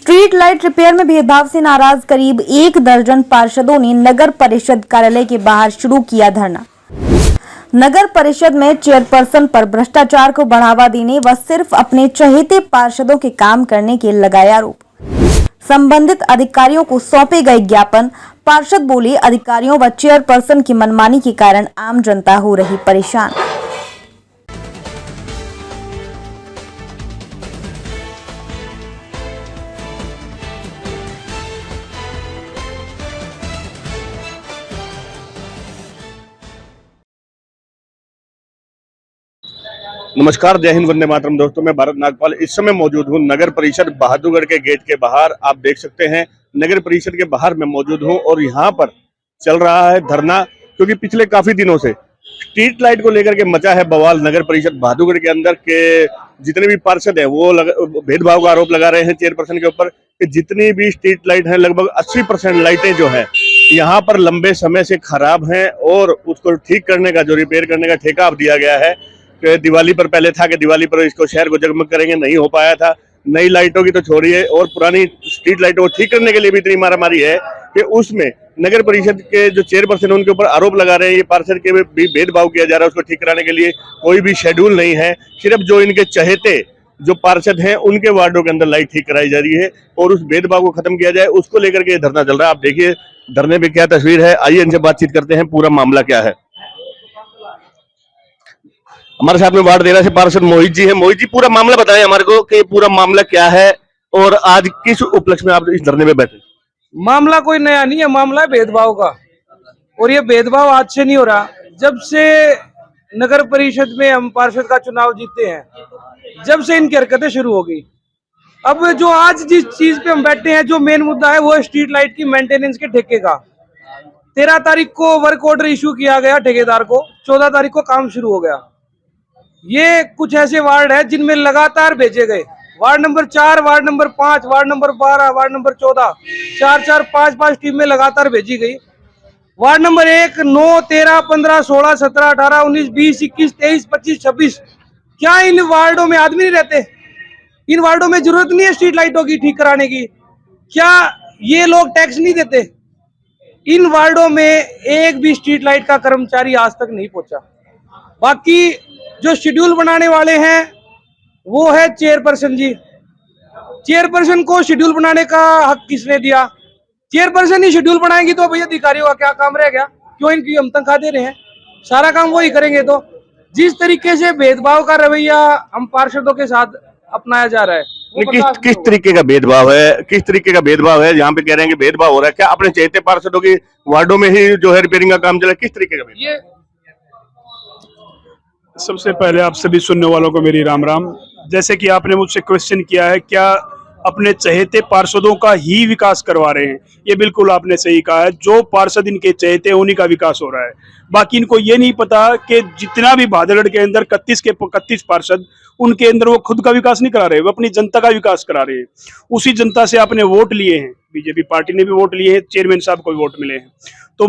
Street light repair में भेदभाव से नाराज करीब 1 दर्जन पार्षदों ने नगर परिषद कार्यालय के बाहर शुरू किया धरना। नगर परिषद में चेयरपर्सन पर भ्रष्टाचार को बढ़ावा देने व सिर्फ अपने चहेते पार्षदों के काम करने के लगाए आरोप। संबंधित अधिकारियों को सौंपे गए ज्ञापन। पार्षद बोले, अधिकारियों व चेयरपर्सन की मनमानी के कारण आम जनता हो रही परेशान। नमस्कार, जय हिंद, वंदे मातरम। दोस्तों, मैं भारत नागपाल इस समय मौजूद हूँ नगर परिषद बहादुरगढ़ के गेट के बाहर। आप देख सकते हैं नगर परिषद के बाहर मैं मौजूद हूँ और यहाँ पर चल रहा है धरना, क्योंकि पिछले काफी दिनों से स्ट्रीट लाइट को लेकर के मचा है बवाल। नगर परिषद बहादुरगढ़ के अंदर के जितने भी पार्षद है वो भेदभाव का आरोप लगा रहे हैं चेयरपर्सन के ऊपर कि जितनी भी स्ट्रीट लाइट है लगभग 80% लाइटें जो है यहाँ पर लंबे समय से खराब हैं और उसको ठीक करने का, जो रिपेयर करने का ठेका अब दिया गया है कि दिवाली पर पहले था कि दिवाली पर इसको शहर को जगमग करेंगे, नहीं हो पाया था। नई लाइटों की तो छोड़िए और पुरानी स्ट्रीट लाइटों को ठीक करने के लिए भी इतनी मारामारी है कि उसमें नगर परिषद के जो चेयरपर्सन है उनके ऊपर आरोप लगा रहे हैं ये पार्षद के भी भेदभाव किया जा रहा है। उसको ठीक कराने के लिए कोई भी शेड्यूल नहीं है, सिर्फ जो इनके चहेते जो पार्षद हैं उनके वार्डों के अंदर लाइट ठीक कराई जा रही है और उस भेदभाव को खत्म किया जाए, उसको लेकर के धरना चल रहा है। आप देखिए धरने में क्या तस्वीर है, आइए इनसे बातचीत करते हैं, पूरा मामला क्या है। हमारे साथ में वार्ड 13 से पार्षद मोहित जी है। मोहित जी, पूरा मामला बताएं हमारे को कि पूरा मामला क्या है और आज किस उपलक्ष्य में आप इस धरने में बैठे। मामला कोई नया नहीं है, मामला है भेदभाव का। और ये भेदभाव आज से नहीं हो रहा, जब से नगर परिषद में हम पार्षद का चुनाव जीते हैं, जब से इनकी हरकतें शुरू हो गई। अब जो आज जिस चीज पे हम बैठे हैं, जो मेन मुद्दा है वो है स्ट्रीट लाइट की मेंटेनेंस के ठेके का। 13 तारीख को वर्क ऑर्डर इशू किया गया ठेकेदार को, 14 तारीख को काम शुरू हो गया। ये कुछ ऐसे वार्ड है जिनमें लगातार भेजे गए, ward number 4, ward number 5, ward number 12, ward number 14, 4-4, 5-5 team में लगातार भेजी गई। Ward number 1, 9, 13, 15, 16, 17, 18, 19, 20, 21, 23, 25, 26। क्या इन वार्डों में आदमी नहीं रहते? इन वार्डों में जरूरत नहीं है स्ट्रीट लाइटों की ठीक कराने की? क्या ये लोग टैक्स नहीं देते? इन वार्डों में एक भी स्ट्रीट लाइट का कर्मचारी आज तक नहीं पहुंचा। बाकी जो शेड्यूल बनाने वाले हैं वो है चेयरपर्सन जी। चेयरपर्सन को शेड्यूल बनाने का हक किसने दिया? चेयरपर्सन ही शेड्यूल बनाएंगी तो भैया अधिकारियों का क्या काम रह गया? क्यों इनकी हम तनख्वाह दे रहे हैं? सारा काम वो ही करेंगे। तो जिस तरीके से भेदभाव का रवैया हम पार्षदों के साथ अपनाया जा रहा है, किस तरीके का भेदभाव है? किस तरीके का भेदभाव है? यहाँ पे कह रहे हैं कि भेदभाव हो रहा है। क्या अपने चहेते पार्षदों की वार्डों में ही जो है रिपेयरिंग का काम चला? किस तरीके का? ये सबसे पहले आप सभी सुनने वालों को मेरी राम राम। जैसे कि आपने मुझसे क्वेश्चन किया है, क्या अपने चहेते पार्षदों का ही विकास करवा रहे हैं? ये बिल्कुल आपने सही कहा है, जो पार्षद इनके चहेते उन्हीं का विकास हो रहा है। बाकी इनको ये नहीं पता कि जितना भी बहादुरगढ़ के अंदर 31 के 31 पार्षद, उनके अंदर वो खुद का विकास नहीं करा रहे, वो अपनी जनता का विकास करा रहे हैं। उसी जनता से आपने वोट लिए हैं, बीजेपी पार्टी ने भी वोट लिए हैं, चेयरमैन साहब को भी वोट मिले हैं। तो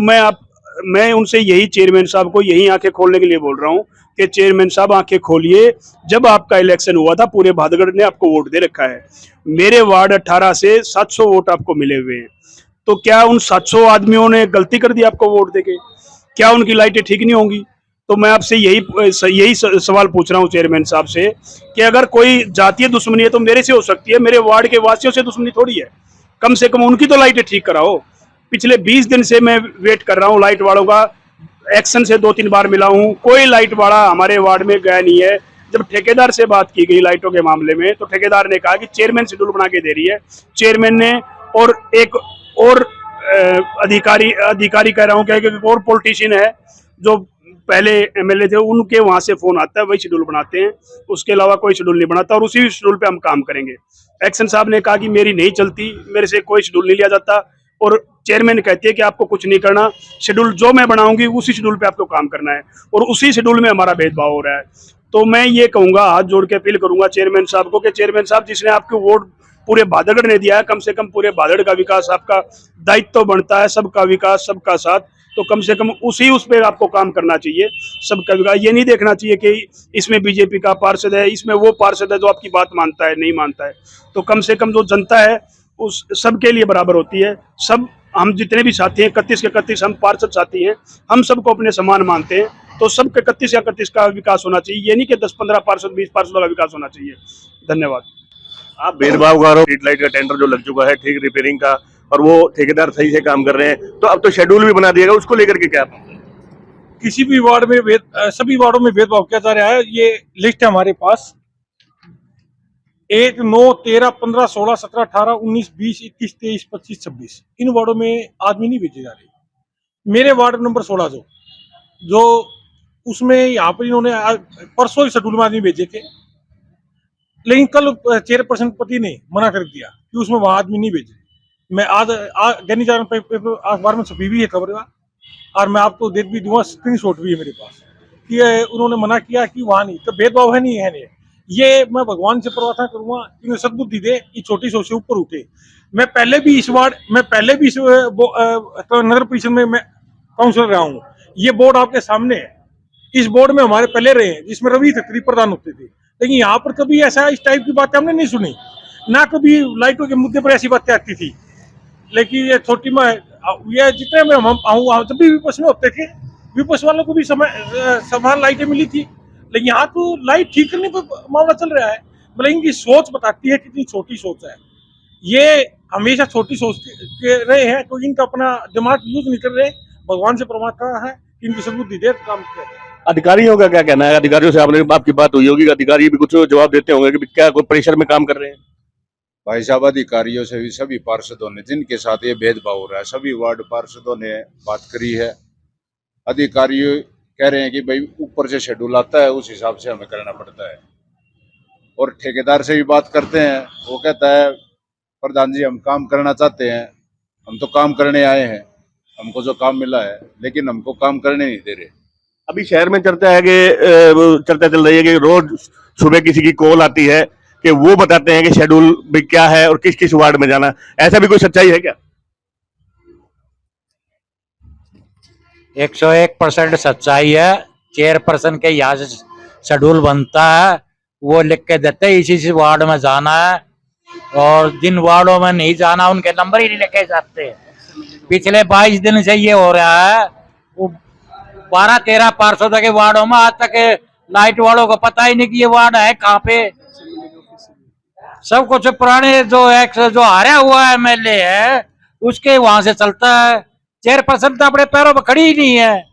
मैं उनसे यही चेयरमैन साहब को यही आंखें खोलने के लिए बोल रहा हूँ कि चेयरमैन साहब आंखें खोलिए। जब आपका इलेक्शन हुआ था पूरे बहादुरगढ़ ने आपको वोट दे रखा है। मेरे वार्ड 18 से 700 वोट आपको मिले हुए हैं। तो क्या उन 700 आदमियों ने गलती कर दी आपको वोट देके? क्या उनकी लाइटें ठीक नहीं होंगी? तो मैं आपसे यही सवाल पूछ रहा हूँ चेयरमैन साहब से कि अगर कोई जातीय दुश्मनी है तो मेरे से हो सकती है, मेरे वार्ड के वासियों से दुश्मनी थोड़ी है। कम से कम उनकी तो लाइटें ठीक कराओ। पिछले 20 दिन से मैं वेट कर रहा हूँ लाइट वालों का। एक्शन से 2-3 बार मिला हूँ, कोई लाइट वाला हमारे वार्ड में गया नहीं है। जब ठेकेदार से बात की गई लाइटों के मामले में तो ठेकेदार ने कहा कि चेयरमैन शेड्यूल बना के दे रही है। चेयरमैन ने और एक और अधिकारी कह रहा हूँ क्या, एक और पॉलिटिशियन है जो पहले एमएलए थे, उनके वहां से फोन आता है, वही शेड्यूल बनाते हैं। उसके अलावा कोई शेड्यूल नहीं बनाता और उसी शेड्यूल पे हम काम करेंगे। एक्शन साहब ने कहा कि मेरी नहीं चलती, मेरे से कोई शेड्यूल नहीं लिया जाता। और चेयरमैन कहती है कि आपको कुछ नहीं करना, शेड्यूल जो मैं बनाऊंगी उसी शेड्यूल पे आपको काम करना है और उसी शेड्यूल में हमारा भेदभाव हो रहा है। तो मैं ये कहूंगा, हाथ जोड़ के अपील करूंगा चेयरमैन साहब को कि चेयरमैन साहब, जिसने आपको वोट पूरे बहादुरगढ़ ने दिया है, कम से कम पूरे बहादुरगढ़ का विकास आपका दायित्व तो बनता है। सबका विकास, सबका साथ, तो कम से कम उस पे आपको काम करना चाहिए। सबका विकास, ये नहीं देखना चाहिए कि इसमें बीजेपी का पार्षद है, इसमें वो पार्षद है जो आपकी बात मानता है, नहीं मानता है। तो कम से कम जो जनता है उस सबके लिए बराबर होती है। सब हम जितने भी साथी हैं 31 के 31 हम पार्षद साथी हैं, हम सबको अपने समान मानते हैं। तो सबके 31 या 31 का विकास होना चाहिए, ये नहीं कि 10-15 पार्षद 20 पार्षदों का विकास होना चाहिए। धन्यवाद। आप भेदभाव का स्ट्रीट लाइट का टेंडर जो लग चुका है, ठीक रिपेयरिंग का, और वो ठेकेदार सही से काम कर रहे हैं, तो अब तो शेड्यूल भी बना दिएगा, उसको लेकर के क्या आप? किसी भी वार्ड में सभी वार्डों में भेदभाव किया जा रहा है। ये लिस्ट है हमारे पास 1, 9, 13, 15, 16, 17, 18, 19, 20, 21, 23, 25, 26 इन वार्डों में आदमी नहीं भेजे जा रहे। मेरे वार्ड नंबर 16 जो उसमें यहाँ पर इन्होंने परसों ही शेड्यूल में आदमी भेजे थे, लेकिन कल चेयरपर्सन पति ने मना कर दिया कि उसमें वहां आदमी नहीं भेजे। मैं आज दैनिक जागरण पेपर अखबार में छपी भी है खबर, और मैं आपको देख भी दूंगा, स्क्रीनशॉट भी है मेरे पास कि उन्होंने मना किया कि वहां नहीं, तो भेदभाव है नहीं है नहीं। ये मैं भगवान से प्रार्थना करूंगा कि उन्हें सद्बुद्धि दे कि छोटी सोच से ऊपर उठे। मैं पहले भी इस नगर परिषद में मैं काउंसलर रहा हूँ। ये बोर्ड आपके सामने है, इस बोर्ड में हमारे पहले रहे हैं जिसमें रवि खत्री प्रधान होते थे, लेकिन यहाँ पर कभी ऐसा इस टाइप की बातें हमने नहीं सुनी, ना कभी लाइटों के मुद्दे पर ऐसी बातें आती थी। लेकिन ये छोटी में ये जितने में हम जब भी विपक्ष में होते थे, विपक्ष वालों को भी समान लाइटें मिली थी, लेकिन यहाँ तो लाइट ठीक करने पर मामला चल रहा है। मतलब इनकी सोच बताती है कितनी छोटी सोच है। ये हमेशा छोटी सोच के रहे हैं, तो इनका अपना दिमाग यूज नहीं कर रहे। भगवान से परमात्मा है कि इनकी सद्बुद्धि दे काम करें। अधिकारियों का क्या कहना है? अधिकारियों से आपकी बात हुई होगी, अधिकारी भी कुछ जवाब देते होंगे कि क्या कोई प्रेशर में काम कर रहे हैं? भाई साहब, अधिकारियों से भी सभी पार्षदों ने जिनके साथ ये भेदभाव हो रहा है, सभी वार्ड पार्षदों ने बात करी है। अधिकारी कह रहे हैं कि भाई ऊपर से शेड्यूल आता है, उस हिसाब से हमें करना पड़ता है। और ठेकेदार से भी बात करते हैं, वो कहता है प्रधान जी हम काम करना चाहते हैं, हम तो काम करने आए हैं, हमको जो काम मिला है, लेकिन हमको काम करने नहीं दे रहे। अभी शहर में चर्चा है कि चर्चा चल रही है कि रोज सुबह किसी की कॉल आती है कि वो बताते हैं कि शेड्यूल भी क्या है और किस किस वार्ड में जाना। ऐसा भी कोई सच्चाई है क्या? 101% सच्चाई है। चेयरपर्सन के यहाँ से शेड्यूल बनता है, वो लिख के देते हैं इसी वार्ड में जाना है, और जिन वार्डों में नहीं जाना उनके नंबर ही नहीं लिखे जाते। पिछले 22 दिन से ये हो रहा है। वो 12-13 पार्षदों के वार्डों में आज तक लाइट वालों को पता ही नहीं कि ये वार्ड है कहाँ पे। सब कुछ पुराने जो हारा हुआ MLA है उसके वहां से चलता है। चेयरपर्सन तो अपने पैरों पर खड़ी ही नहीं है।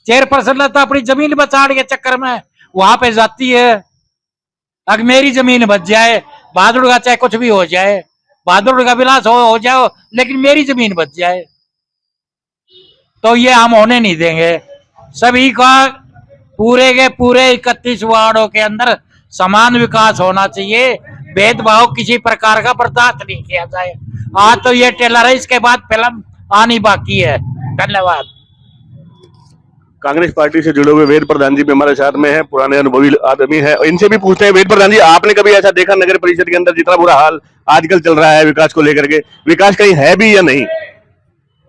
चेयरपर्सन तो अपनी जमीन बचाने के चक्कर में वहां पे जाती है। अगर मेरी जमीन बच जाए, बहादुर का चाहे कुछ भी हो जाए, बहादुर का विलास हो जाओ, लेकिन मेरी जमीन बच जाए तो ये हम होने नहीं देंगे। सभी का पूरे के पूरे 31 वार्डों के अंदर समान विकास होना चाहिए। भेदभाव किसी प्रकार का बर्दाश्त नहीं किया जाए। आज तो ये टेलर है, इसके बाद फिल्म आनी बाकी है। धन्यवाद। कांग्रेस पार्टी से जुड़े हुए वेद प्रधान जी भी हमारे साथ में है, पुराने अनुभवी आदमी है। इनसे भी पूछते हैं, वेद प्रधान जी आपने कभी ऐसा देखा नगर परिषद के अंदर जितना बुरा हाल आजकल चल रहा है विकास को लेकर के, विकास कहीं है भी या नहीं?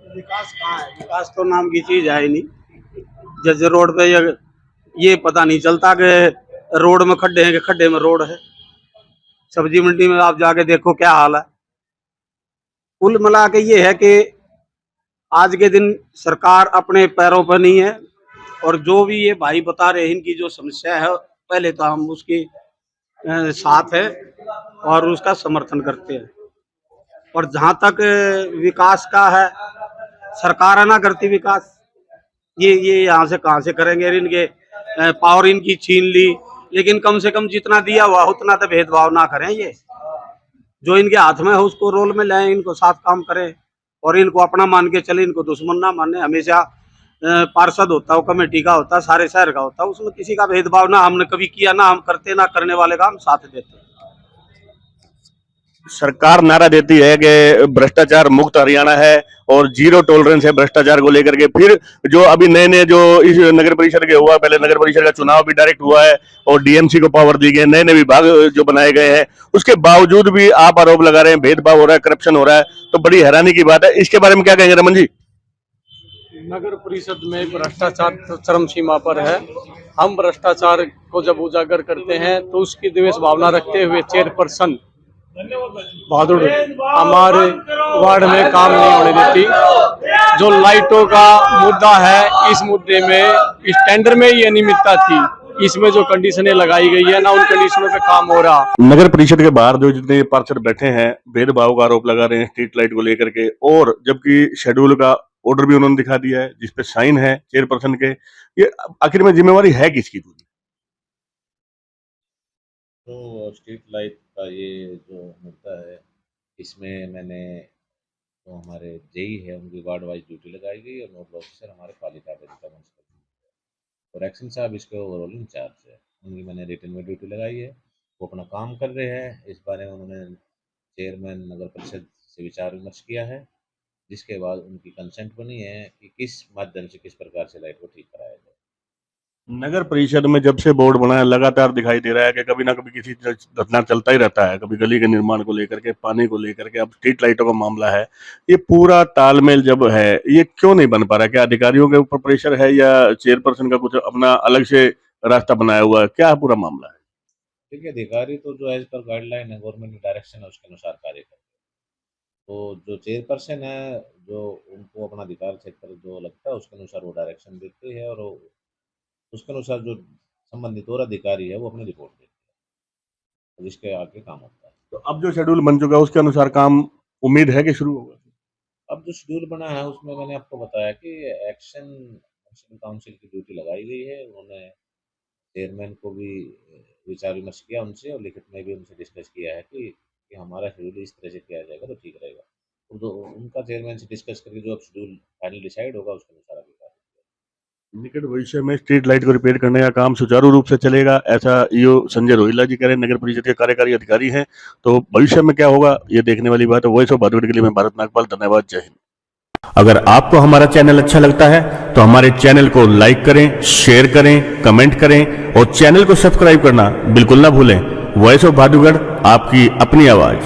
विकास कहाँ है? विकास तो नाम की चीज है ही नहीं। जैसे रोड पे ये पता नहीं चलता कि रोड में खड्डे हैं कि खड्डे में रोड है। सब्जी मंडी में आप जाके देखो क्या हाल है। कुल मिला के ये है कि आज के दिन सरकार अपने पैरों पर नहीं है, और जो भी ये भाई बता रहे हैं इनकी जो समस्या है, पहले तो हम उसके साथ है और उसका समर्थन करते हैं। और जहाँ तक विकास का है, सरकार है ना करती विकास, ये यहाँ से कहाँ से करेंगे? इनके पावर इनकी छीन ली, लेकिन कम से कम जितना दिया हुआ उतना तो भेदभाव ना करें। ये जो इनके हाथ में है उसको रोल में लें, इनको साथ काम करें और इनको अपना मान के चले, इनको दुश्मन ना माने। हमेशा पार्षद होता है, कमेटी का होता है, सारे शहर का होता है, उसमें किसी का भेदभाव ना हमने कभी किया, ना हम करते, ना करने वाले का हम साथ देते हैं। सरकार नारा देती है कि भ्रष्टाचार मुक्त हरियाणा है और जीरो टॉलरेंस है भ्रष्टाचार को लेकर के। फिर जो अभी नए जो इस नगर परिषद के हुआ, पहले नगर परिषद का चुनाव भी डायरेक्ट हुआ है और डीएमसी को पावर दी गई, नए विभाग जो बनाए गए हैं, उसके बावजूद भी आप आरोप लगा रहे हैं भेदभाव हो रहा है, करप्शन हो रहा है, तो बड़ी हैरानी की बात है। इसके बारे में क्या कहेंगे रमन जी? नगर परिषद में भ्रष्टाचार चरम सीमा पर है। हम भ्रष्टाचार को जब उजागर करते हैं तो उसकी द्वेष भावना रखते हुए चेयरपर्सन बहादुर हमारे वार्ड में काम नहीं होने देती। जो लाइटों का मुद्दा है, इस मुद्दे में इस टेंडर में ही अनियमितता थी। इसमें जो कंडीशनें लगाई गई है ना, उन कंडीशनों पे काम हो रहा। नगर परिषद के बाहर जो जितने पार्षद बैठे हैं भेदभाव का आरोप लगा रहे हैं स्ट्रीट लाइट को लेकर के, और जबकि शेड्यूल का ऑर्डर भी उन्होंने दिखा दिया है जिसपे साइन है चेयरपर्सन के। ये आखिर में जिम्मेवारी है किसकी? तो स्ट्रीट लाइट का ये जो मुद्दा है, इसमें मैंने जो हमारे जेई है उनकी वार्ड वाइज ड्यूटी लगाई गई और नोडल ऑफिसर हमारे पालिका का और एक्शन साहब इसके ओवरऑल इंचार्ज है, उनकी मैंने रिटर्न में ड्यूटी लगाई है। वो अपना काम कर रहे हैं। इस बारे में उन्होंने चेयरमैन नगर परिषद से विचार विमर्श किया है, जिसके बाद उनकी कंसेंट बनी है कि किस माध्यम से किस प्रकार से लाइट को ठीक कराया जाए। नगर परिषद में जब से बोर्ड बना है लगातार दिखाई दे रहा है कि कभी ना कभी किसी धरना चलता ही रहता है, कभी गली के निर्माण को लेकर के, पानी को लेकर के, अब स्ट्रीट लाइटों का मामला है। ये पूरा तालमेल जब है, ये क्यों नहीं बन पा रहा? क्या अधिकारियों के ऊपर प्रेशर है या चेयरपर्सन का कुछ अपना अलग से रास्ता बनाया हुआ है? क्या पूरा मामला है? देखिए, अधिकारी तो जो एज पर गाइडलाइन है, गवर्नमेंट की डायरेक्शन है, उसके अनुसार कार्य करते हैं। तो जो चेयरपर्सन है, जो उनको अपना अधिकार क्षेत्र जो लगता है उसके अनुसार वो डायरेक्शन देते हैं और उसके अनुसार जो संबंधित और अधिकारी है वो अपनी रिपोर्ट देते हैं, जिसके आगे काम होता है। तो अब जो शेड्यूल बन चुका है उसके अनुसार काम उम्मीद है कि शुरू होगा? अब जो शेड्यूल बना है उसमें मैंने आपको बताया कि एक्शन काउंसिल की ड्यूटी लगाई गई है। उन्होंने चेयरमैन को भी विचार विमर्श किया उनसे और लिखित में भी उनसे डिस्कस किया है कि हमारा शेड्यूल इस तरह से किया जाएगा तो ठीक रहेगा। तो जो उनका चेयरमैन से डिस्कस करके जो अब शेड्यूल फाइनल डिसाइड होगा उसके अनुसार आगे कार्य। निकट भविष्य में स्ट्रीट लाइट को रिपेयर करने का काम सुचारू रूप से चलेगा, ऐसा ईओ संजय रोहिला जी कह रहे हैं, नगर परिषद के कार्यकारी अधिकारी हैं। तो भविष्य में क्या होगा ये देखने वाली बात है। वॉइस ऑफ भादुगढ़ के लिए मैं भारत नागपाल, धन्यवाद, जय हिंद। अगर आपको हमारा चैनल अच्छा लगता है तो हमारे चैनल को लाइक करें, शेयर करें, कमेंट करें और चैनल को सब्सक्राइब करना बिल्कुल ना भूलें। वॉइस ऑफ भादुगढ़, आपकी अपनी आवाज।